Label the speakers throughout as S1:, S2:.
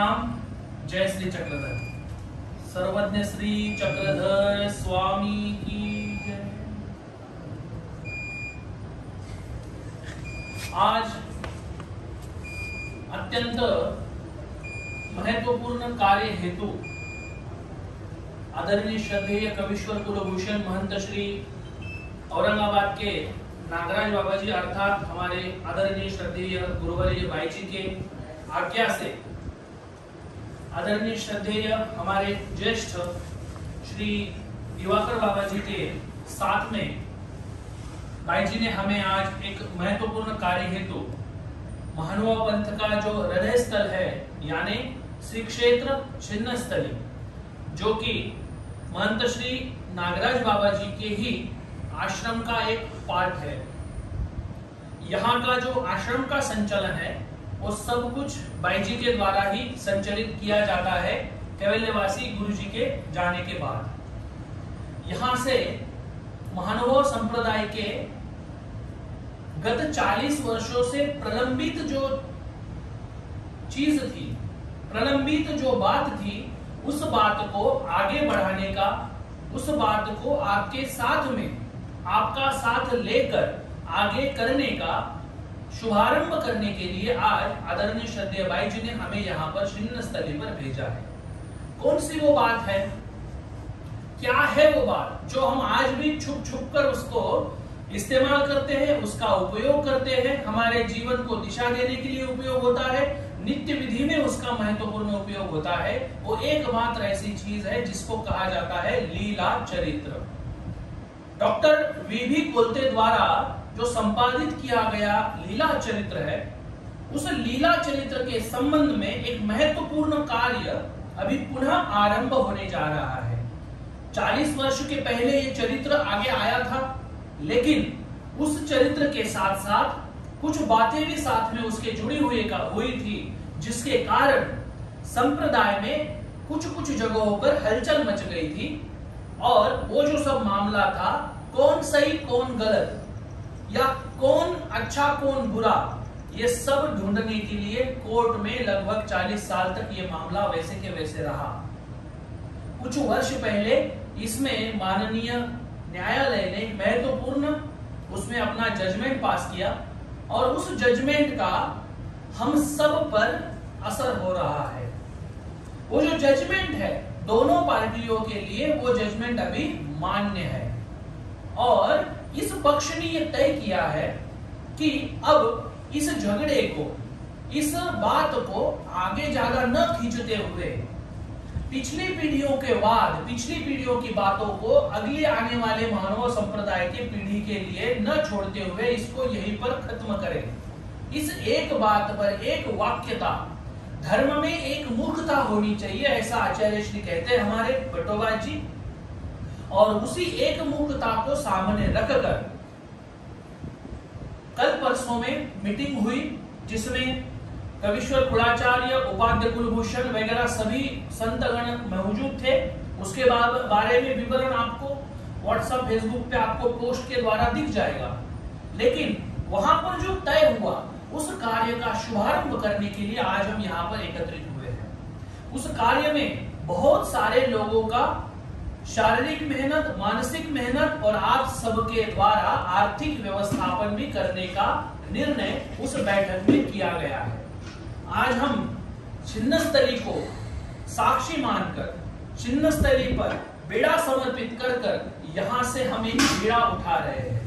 S1: प्रणाम। जय श्री चक्रधर। सर्वज्ञ श्री चक्रधर स्वामी की जय। आज अत्यंत महत्वपूर्ण कार्य हेतु आदरणीय श्रद्धेय कविश्वर कुलभूषण महंत श्री औरंगाबाद के नागराज बाबा जी अर्थात हमारे आदरणीय श्रद्धेय गुरुवर्य भाई जी के आज्ञा से आदरणीय श्रद्धेय हमारे ज्येष्ठ श्री दिवाकर बाबा जी के साथ में भाई जी ने हमें आज एक महत्वपूर्ण कार्य हेतु महानुभाव पंथ का जो हृदय स्थल है यानी श्री क्षेत्र छिन्नस्थली जो कि महंत श्री नागराज बाबा जी के ही आश्रम का एक पार्ट है। यहाँ का जो आश्रम का संचालन है वो सब कुछ भाई जी के द्वारा ही संचालित किया जाता है कैवल्यवासी गुरु जी के जाने के बाद। यहाँ से महानुभाव संप्रदाय के गत 40 वर्षों से प्रलंबित जो चीज थी, प्रलंबित जो बात थी, उस बात को आगे बढ़ाने का, उस बात को आपके साथ में आपका साथ लेकर आगे करने का शुभारंभ करने के लिए आज आदरणीय श्रद्धेय भाई जी ने हमें यहाँ पर छिन्नस्थली पर भेजा है। कौन सी वो बात है, क्या है वो बात जो हम आज भी छुप छुप कर उसको इस्तेमाल करते हैं, उसका उपयोग करते हैं, हमारे जीवन को दिशा देने के लिए उपयोग होता है, नित्य विधि में उसका महत्वपूर्ण उपयोग होता है। वो एकमात्र ऐसी चीज है जिसको कहा जाता है लीला चरित्र। डॉक्टर वीवी कोलते द्वारा जो संपादित किया गया लीला चरित्र है, उस लीला चरित्र के संबंध में एक महत्वपूर्ण कार्य अभी पुनः आरंभ होने जा रहा है। 40 वर्ष के पहले ये चरित्र आगे आया था, लेकिन उस चरित्र के साथ साथ कुछ बातें भी साथ में उसके जुड़ी हुई थी, जिसके कारण संप्रदाय में कुछ जगहों पर हलचल मच गई थी। और वो जो सब मामला था, कौन सही कौन गलत या कौन अच्छा कौन बुरा, ये सब ढूंढने के लिए कोर्ट में लगभग 40 साल तक ये मामला वैसे के वैसे रहा। कुछ वर्ष पहले इसमें माननीय न्यायालय ने महत्वपूर्ण उसमें अपना जजमेंट पास किया और उस जजमेंट का हम सब पर असर हो रहा है। वो जो जजमेंट है दोनों पार्टियों के लिए वो जजमेंट अभी मान्य है और इस पक्ष ने ये तय किया है कि अब इस झगड़े को, इस बात को आगे ज्यादा न खींचते हुए पिछली पीढ़ियों के बाद, पिछली पीढ़ियों की बातों को अगले आने वाले मानव संप्रदाय के पीढ़ी के लिए न छोड़ते हुए इसको यहीं पर खत्म करें। इस एक बात पर एक वाक्यता, धर्म में एक मूर्खता होनी चाहिए, ऐसा आचार्य श्री कहते हैं हमारे बटोबा जी। और उसी एक मूर्खता को सामने रखकर कल परसों में मीटिंग हुई जिसमें कविश्वर कुलाचार्य, उपाध्याय कुलभूषण वगैरह सभी संतगण मौजूद थे। उसके बारे में विवरण आपको व्हाट्सएप फेसबुक पे आपको पोस्ट के द्वारा दिख जाएगा। लेकिन वहां पर जो तय हुआ उस कार्य का शुभारंभ करने के लिए आज हम यहाँ पर एकत्रित हुए हैं। उस कार्य में बहुत सारे लोगों का शारीरिक मेहनत, मानसिक मेहनत और आप सबके द्वारा आर्थिक व्यवस्थापन भी करने का निर्णय उस बैठक में किया गया है। आज हम छिन्नस्थली को साक्षी मानकर छिन्नस्थली पर बेड़ा समर्पित कर कर यहाँ से हम एक बेड़ा उठा रहे हैं।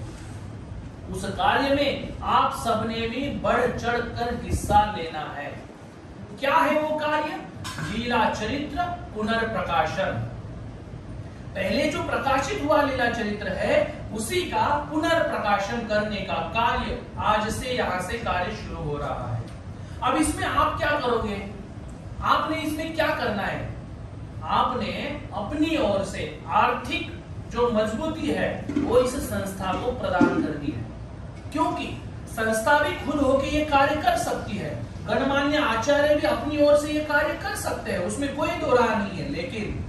S1: उस कार्य में आप सबने भी बढ़ चढ़ कर हिस्सा लेना है। क्या है वो कार्य? लीला चरित्र पुनर्प्रकाशन। पहले जो प्रकाशित हुआ लीला चरित्र है उसी का पुनर्प्रकाशन करने का कार्य आज से यहाँ से कार्य शुरू हो रहा है। अब इसमें आप क्या करोगे? आपने इसमें क्या करना है? आपने अपनी ओर से आर्थिक जो मजबूती है वो इस संस्था को प्रदान करनी है, क्योंकि संस्था भी खुद होकर ये कार्य कर सकती है, गणमान्य आचार्य भी अपनी ओर से ये कार्य कर सकते हैं, उसमें कोई दो राह नहीं है। लेकिन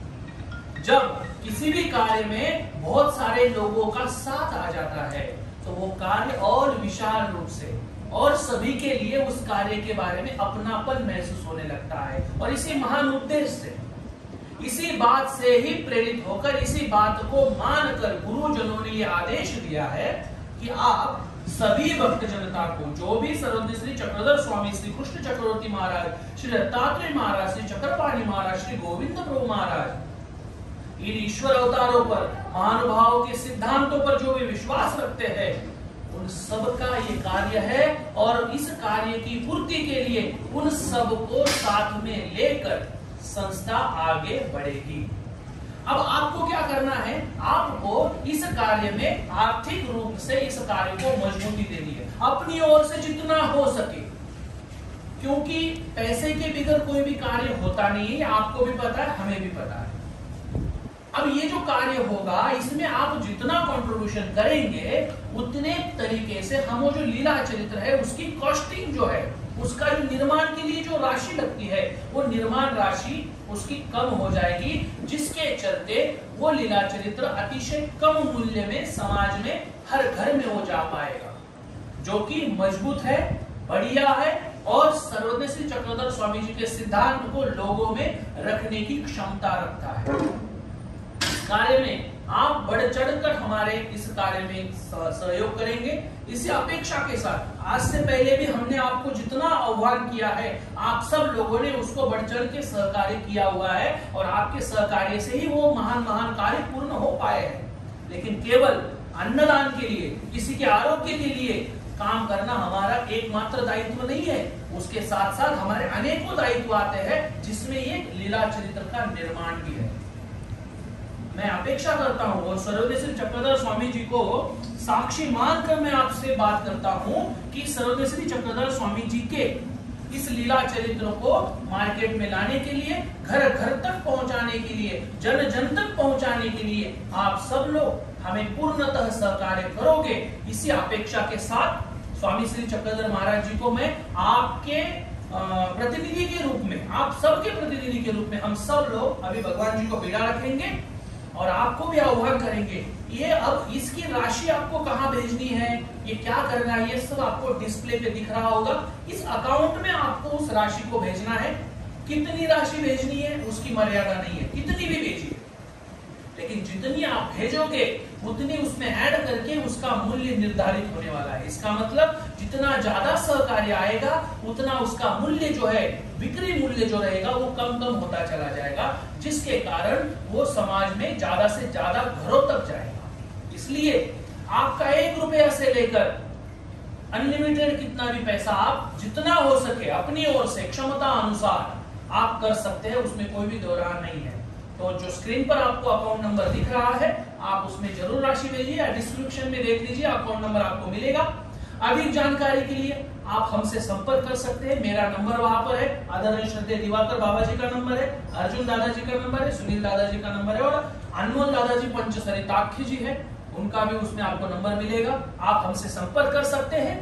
S1: जब किसी भी कार्य में बहुत सारे लोगों का साथ आ जाता है तो वो कार्य और विशाल रूप से और सभी के लिए उस कार्य के बारे में अपनापन महसूस होने लगता है। और इसी महान उद्देश्य से, इसी बात से ही प्रेरित होकर, इसी बात को मानकर गुरुजनों ने यह आदेश दिया है कि आप सभी भक्त जनता को, जो भी सर्वज्ञ श्री चक्रधर स्वामी, श्री कृष्ण चक्रवर्ती महाराज, श्री दत्तात्रेय महाराज, श्री चक्रपाणी महाराज, श्री गोविंद प्रभु महाराज, इन ईश्वर अवतारों पर, महानुभावों के सिद्धांतों पर जो भी विश्वास रखते हैं, उन सबका ये कार्य है। और इस कार्य की पूर्ति के लिए उन सबको साथ में लेकर संस्था आगे बढ़ेगी। अब आपको क्या करना है? आपको इस कार्य में आर्थिक रूप से इस कार्य को मजबूती देनी है, अपनी ओर से जितना हो सके, क्योंकि पैसे के बगैर कोई भी कार्य होता नहीं है। आपको भी पता है, हमें भी पता है। अब ये जो कार्य होगा, इसमें आप जितना कंट्रीब्यूशन करेंगे, उतने तरीके से हम वो जो लीला चरित्र है उसकी कॉस्टिंग जो है, उसका जो निर्माण के लिए जो राशि लगती है, वो निर्माण राशि उसकी कम हो जाएगी, जिसके चलते वो लीला चरित्र अतिशय कम मूल्य में समाज में हर घर में हो जा पाएगा, जो कि मजबूत है, बढ़िया है और सर्वज्ञ श्री चक्रधर स्वामी जी के सिद्धांत को लोगों में रखने की क्षमता रखता है। कार्य में आप बढ़ चढ़कर हमारे इस कार्य में सहयोग करेंगे, इसी अपेक्षा के साथ आज से पहले भी हमने आपको जितना आह्वान किया है, आप सब लोगों ने उसको बढ़ चढ़ के सहकार्य किया हुआ है और आपके सहकार्य से ही वो महान महान कार्य पूर्ण हो पाए हैं। लेकिन केवल अन्नदान के लिए, किसी के आरोग्य के लिए काम करना हमारा एकमात्र दायित्व नहीं है, उसके साथ साथ हमारे अनेकों दायित्व आते हैं, जिसमें ये लीला चरित्र का निर्माण भी है। मैं अपेक्षा करता हूं और सर्वज्ञ श्री चक्रधर स्वामी जी को साक्षी मानकर मैं आपसे बात करता हूं कि सर्वज्ञ श्री चक्रधर स्वामी जी के इस लीला चरित्र को मार्केट में लाने के लिए, घर घर तक पहुंचाने के लिए, जन जन तक पहुंचाने के लिए आप सब लोग हमें पूर्णतः सहकार्य करोगे। इसी अपेक्षा के साथ स्वामी श्री चक्रधर महाराज जी को मैं आपके प्रतिनिधि के रूप में, आप सबके प्रतिनिधि के रूप में हम सब लोग अभी भगवान जी को बिड़ा रखेंगे और आपको भी आह्वान करेंगे। ये अब इसकी राशि आपको कहाँ भेजनी है, ये क्या करना है, ये सब आपको डिस्प्ले पे दिख रहा होगा। इस अकाउंट में आपको उस राशि को भेजना है। कितनी राशि भेजनी है उसकी मर्यादा नहीं है, कितनी भी भेजिए, लेकिन जितनी आप भेजोगे उतनी उसमें ऐड करके उसका मूल्य निर्धारित होने वाला है। इसका मतलब जितना ज्यादा सहकार्य आएगा, उतना उसका मूल्य जो है, बिक्री मूल्य जो रहेगा, वो कम कम होता चला जाएगा, जिसके कारण वो समाज में ज्यादा से ज्यादा घरों तक जाएगा। इसलिए आपका 1 रुपया से लेकर अनलिमिटेड कितना भी पैसा आप जितना हो सके अपनी ओर से क्षमता अनुसार आप कर सकते हैं, उसमें कोई भी दौरान नहीं है। तो जो स्क्रीन पर आपको अकाउंट नंबर दिख रहा है, आप उसमें जरूर राशि भेजिए या डिस्क्रिप्शन में देख लीजिए, अकाउंट नंबर आपको मिलेगा। अधिक जानकारी के लिए आप हमसे संपर्क कर सकते हैं। मेरा नंबर वहां पर है, आदरणीय श्रद्धेय दिवाकर बाबा जी का नंबर है, अर्जुन दादाजी का नंबर है, सुनील दादाजी का नंबर है और अनमोल दादाजी पंचसरिताख्य जी है, उनका भी उसमें आपको नंबर मिलेगा। आप हमसे संपर्क कर सकते हैं,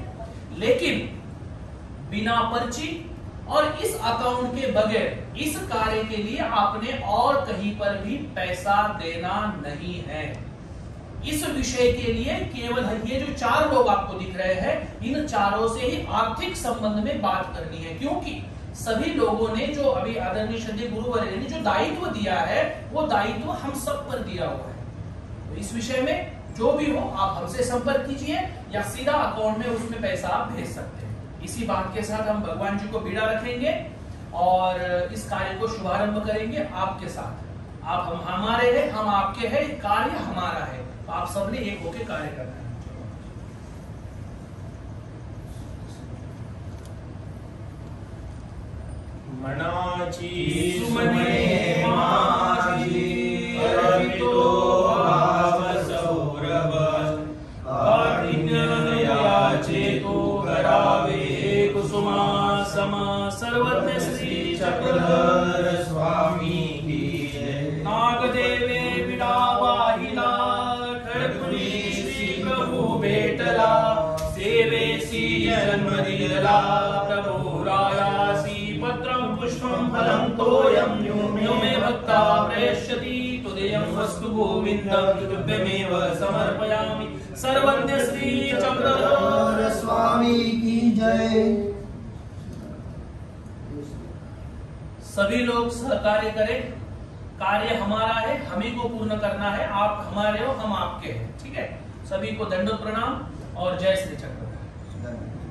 S1: लेकिन बिना पर्ची और इस अकाउंट के बगैर इस कार्य के लिए आपने और कहीं पर भी पैसा देना नहीं है। इस विषय के लिए केवल ये जो 4 लोग आपको दिख रहे हैं, इन चारों से ही आर्थिक संबंध में बात करनी है, क्योंकि सभी लोगों ने जो अभी आदरणीय श्रद्धेय गुरुवर्य ने जो दायित्व दिया है, वो दायित्व हम सब पर दिया हुआ है। तो इस विषय में जो भी हो आप हमसे संपर्क कीजिए या सीधा अकाउंट में उसमें पैसा आप भेज सकते हैं। इसी बात के साथ हम भगवान जी को बीड़ा रखेंगे और इस कार्य को शुभारंभ करेंगे आपके साथ। आप हम हमारे हैं, हम आपके हैं, कार्य हमारा है, तो आप सबने एक होकर कार्य करना है।
S2: मनाची सुमने माची अर्पितो भाव सौरभ चेतो करावे कुसुमा समा सर्वज्ञ श्री चक्रधर स्वामी की जय। नागदेवे विडा वाहिला खडपुरी श्री प्रभु भेटला सेवेसी जन्म दिला प्रभु रायासी पत्रं पुष्पं फलं तोयं यो मे भक्ता प्रेष्यति तुदेयं वस्तु गोविन्दं तुभ्यमेव समर्पयामि। सर्वज्ञ श्री चक्रधर स्वामी की जय।
S3: जय।
S1: सभी लोग सहकार्य करें, कार्य हमारा है, हम ही को पूर्ण करना है। आप हमारे हो, हम आपके हैं। ठीक है, सभी को दंडोत प्रणाम और जय श्री चक्रधर।
S3: धन्यवाद।